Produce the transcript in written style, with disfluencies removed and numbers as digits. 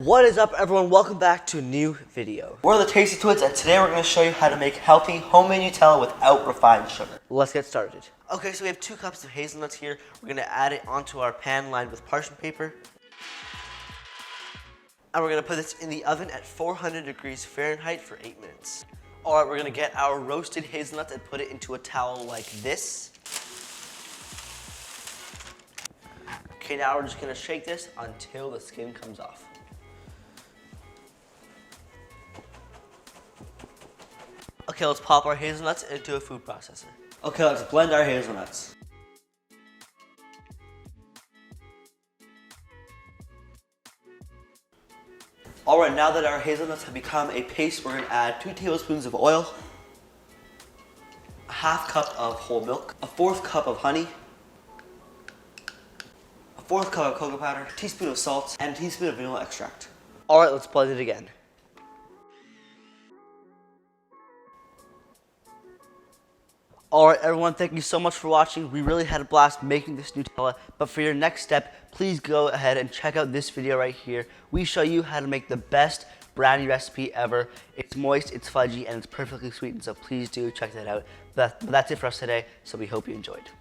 What is up, everyone? Welcome back to a new video. We're the Tasty Twins, and today we're going to show you how to make healthy homemade Nutella without refined sugar. Let's get started. Okay, so we have 2 cups of hazelnuts here. We're going to add it onto our pan lined with parchment paper. And we're going to put this in the oven at 400 degrees Fahrenheit for 8 minutes. Alright, we're going to get our roasted hazelnuts and put it into a towel like this. Okay, now we're just going to shake this until the skin comes off. Okay, let's pop our hazelnuts into a food processor. Okay, let's blend our hazelnuts. Alright, now that our hazelnuts have become a paste, we're going to add 2 tablespoons of oil, a ½ cup of whole milk, a 1/4 cup of honey, a 1/4 cup of cocoa powder, a teaspoon of salt, and a teaspoon of vanilla extract. Alright, let's blend it again. Alright everyone, thank you so much for watching. We really had a blast making this Nutella, but for your next step, please go ahead and check out this video right here. We show you how to make the best brownie recipe ever. It's moist, it's fudgy, and it's perfectly sweetened, so please do check that out. But that's it for us today, so we hope you enjoyed.